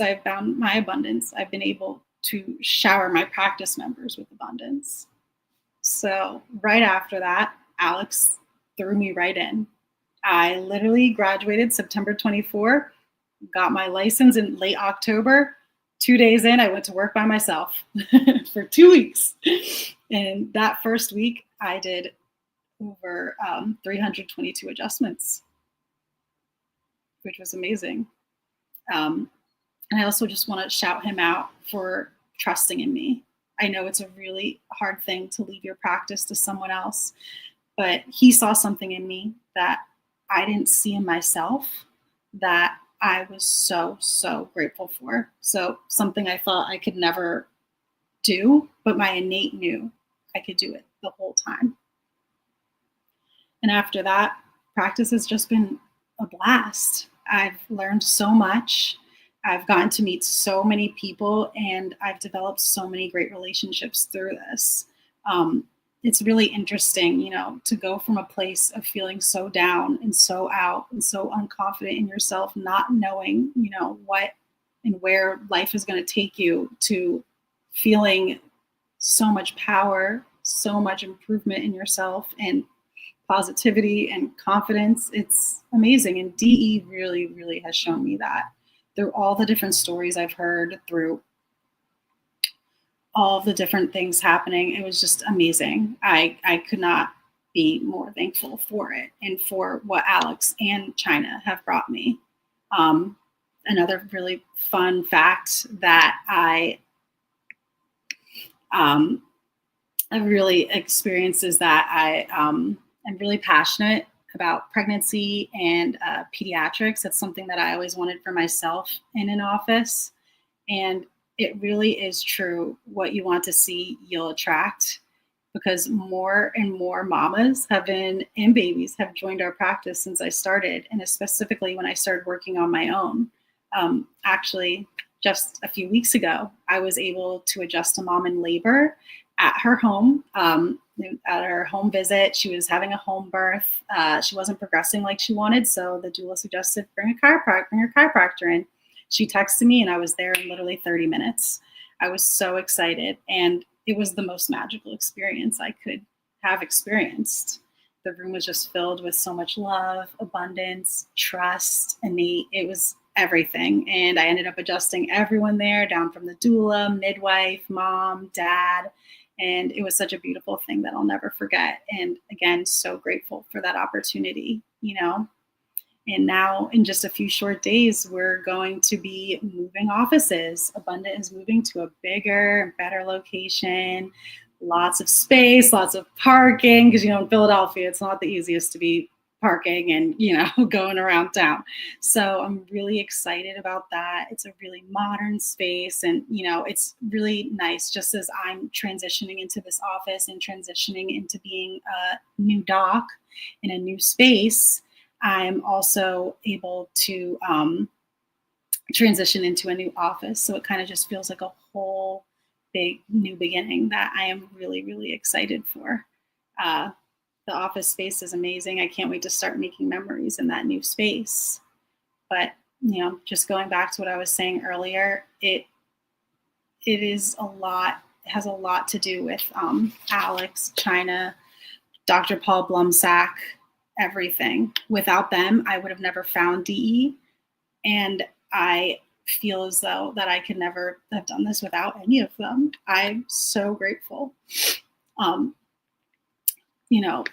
I've found my abundance, I've been able to shower my practice members with abundance. So right after that, Alex threw me right in. I literally graduated September 24, got my license in late October. 2 days in, I went to work by myself for 2 weeks. And that first week, I did over 322 adjustments, which was amazing. And I also just want to shout him out for trusting in me. I know it's a really hard thing to leave your practice to someone else, but he saw something in me that I didn't see in myself that I was so, so grateful for. So something I thought I could never do, but my innate knew I could do it the whole time. And after that, practice has just been a blast. I've learned so much. I've gotten to meet so many people, and I've developed so many great relationships through this. It's really interesting, to go from a place of feeling so down and so out and so unconfident in yourself, not knowing, what and where life is going to take you, to feeling so much power, so much improvement in yourself, and positivity and confidence. It's amazing. And DE really, really has shown me that through all the different stories I've heard, through all of the different things happening. It was just amazing. I could not be more thankful for it and for what Alex and China have brought me. Another really fun fact that I really experienced is that I'm really passionate about pregnancy and pediatrics. That's something that I always wanted for myself in an office. And it really is true. What you want to see, you'll attract, because more and more mamas and babies have joined our practice since I started, and specifically when I started working on my own. Actually, just a few weeks ago, I was able to adjust a mom in labor at her home. At her home visit, she was having a home birth. She wasn't progressing like she wanted, so the doula suggested bring her chiropractor in. She texted me, and I was there in literally 30 minutes. I was so excited, and it was the most magical experience I could have experienced. The room was just filled with so much love, abundance, trust, innate. It was everything, and I ended up adjusting everyone there, down from the doula, midwife, mom, dad, and it was such a beautiful thing that I'll never forget. And again, so grateful for that opportunity, And now in just a few short days, we're going to be moving offices. Abundant is moving to a bigger and better location, lots of space, lots of parking, because, in Philadelphia, it's not the easiest to be parking and, going around town. So I'm really excited about that. It's a really modern space, and, it's really nice just as I'm transitioning into this office and transitioning into being a new doc in a new space. I'm also able to transition into a new office. So it kind of just feels like a whole big new beginning that I am really, really excited for. The office space is amazing. I can't wait to start making memories in that new space. But, just going back to what I was saying earlier, it is a lot. It has a lot to do with Alex, China, Dr. Paul Blumsack, everything. Without them, I would have never found DE. And I feel as though that I could never have done this without any of them. I'm so grateful.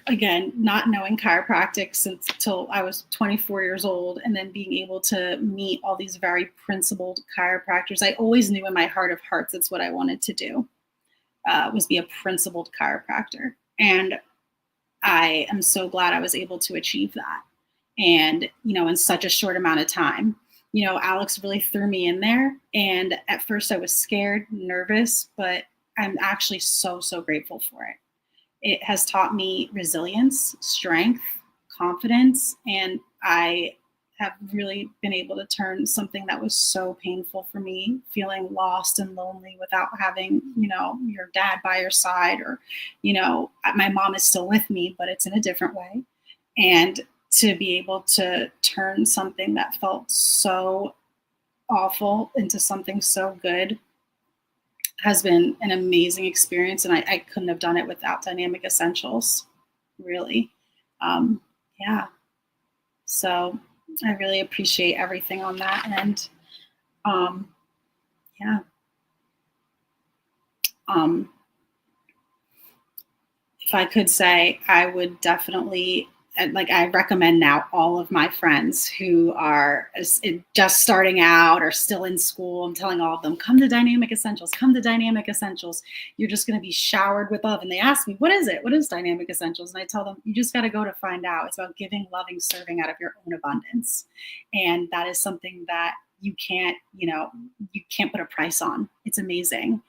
Again, not knowing chiropractic until I was 24 years old, and then being able to meet all these very principled chiropractors. I always knew in my heart of hearts that's what I wanted to do, was be a principled chiropractor. And I am so glad I was able to achieve that. And, in such a short amount of time. Alex really threw me in there. And at first I was scared, nervous, but I'm actually so, so grateful for it. It has taught me resilience, strength, confidence, and I have really been able to turn something that was so painful for me, feeling lost and lonely without having, your dad by your side, or, my mom is still with me, but it's in a different way. And to be able to turn something that felt so awful into something so good has been an amazing experience, and I couldn't have done it without Dynamic Essentials, really. Um, yeah, so I really appreciate everything on that end. Um, yeah. Um, if I could say, I would definitely, like, I recommend now all of my friends who are just starting out or still in school. I'm telling all of them, come to Dynamic Essentials, come to Dynamic Essentials. You're just going to be showered with love. And they ask me, what is it? What is Dynamic Essentials? And I tell them, you just got to go to find out. It's about giving, loving, serving out of your own abundance. And that is something that you can't put a price on. It's amazing.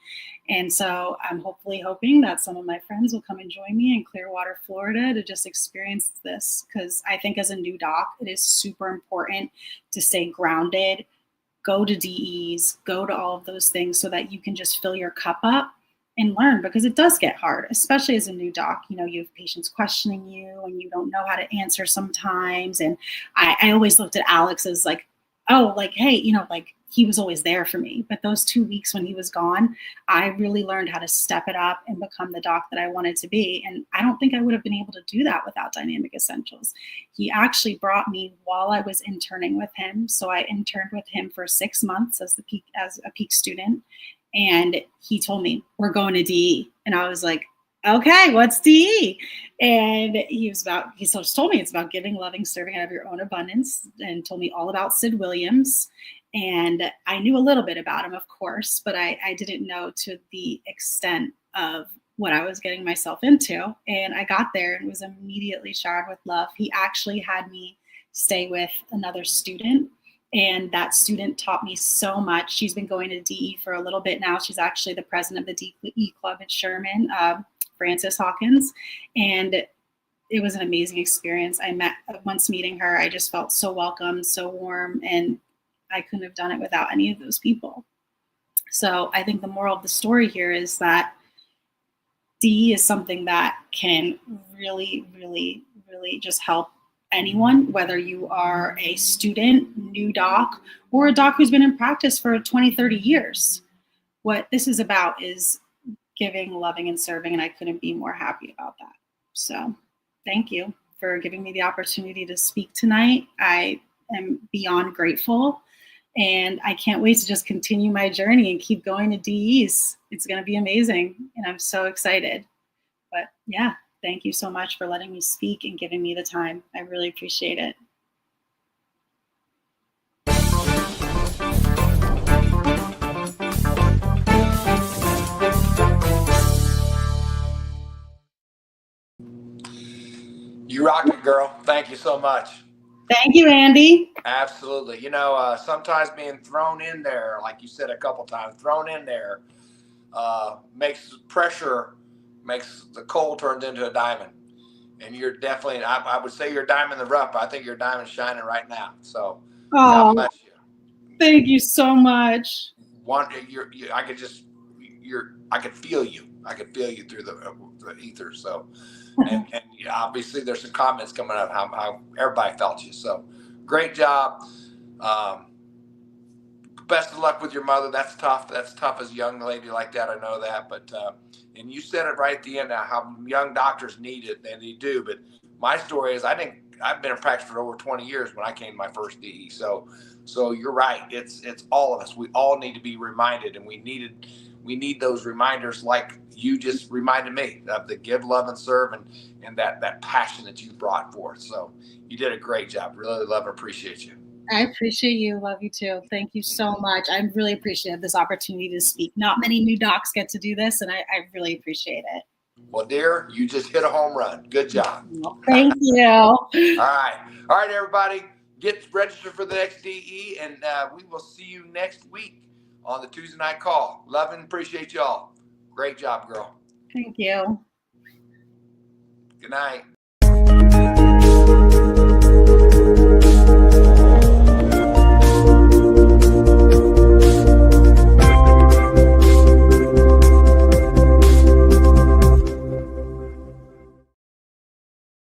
And so I'm hoping that some of my friends will come and join me in Clearwater, Florida to just experience this, because I think as a new doc, it is super important to stay grounded, go to DEs, go to all of those things so that you can just fill your cup up and learn, because it does get hard, especially as a new doc. You have patients questioning you and you don't know how to answer sometimes. And I always looked at Alex as like, oh, like, hey, like he was always there for me. But those 2 weeks when he was gone, I really learned how to step it up and become the doc that I wanted to be. And I don't think I would have been able to do that without Dynamic Essentials. He actually brought me while I was interning with him. So I interned with him for 6 months as a peak student. And he told me, we're going to DE. And I was like, okay, what's DE? And he told me it's about giving, loving, serving out of your own abundance, and told me all about Sid Williams. And I knew a little bit about him, of course, but I didn't know to the extent of what I was getting myself into. And I got there and was immediately showered with love. He actually had me stay with another student, and that student taught me so much. She's been going to DE for a little bit now. She's actually the president of the DE Club at Sherman, Frances Hawkins. And it was an amazing experience. Once meeting her, I just felt so welcome, so warm, and I couldn't have done it without any of those people. So I think the moral of the story here is that DE is something that can really, really, really just help anyone, whether you are a student, new doc, or a doc who's been in practice for 20, 30 years. What this is about is giving, loving, and serving, and I couldn't be more happy about that. So thank you for giving me the opportunity to speak tonight. I am beyond grateful, and I can't wait to just continue my journey and keep going to DEs. It's going to be amazing, and I'm so excited. But yeah, thank you so much for letting me speak and giving me the time. I really appreciate it. You rock it, girl. Thank you so much. Thank you, Andy. Absolutely. Sometimes being thrown in there, like you said a couple times, thrown in there makes the coal turns into a diamond. And you're definitely, I would say you're a diamond in the rough, but I think you're a diamond shining right now. So God bless you. Thank you so much. I could feel you. I could feel you through the ether. So, and obviously there's some comments coming up how everybody felt you. So, great job. Best of luck with your mother. That's tough. That's tough as a young lady like that. I know that. But and you said it right at the end how young doctors need it, and they do. But my story is I've been in practice for over 20 years when I came to my first DE. So you're right. It's all of us. We all need to be reminded, and we need those reminders like you just reminded me of the give, love, and serve, and that passion that you brought forth. So you did a great job. Really love and appreciate you. I appreciate you. Love you too. Thank you so much. I really appreciate this opportunity to speak. Not many new docs get to do this, and I really appreciate it. Well, dear, you just hit a home run. Good job. Well, thank you. All right, everybody. Get registered for the next DE, and we will see you next week on the Tuesday night call. Love and appreciate y'all. Great job, girl. Thank you. Good night.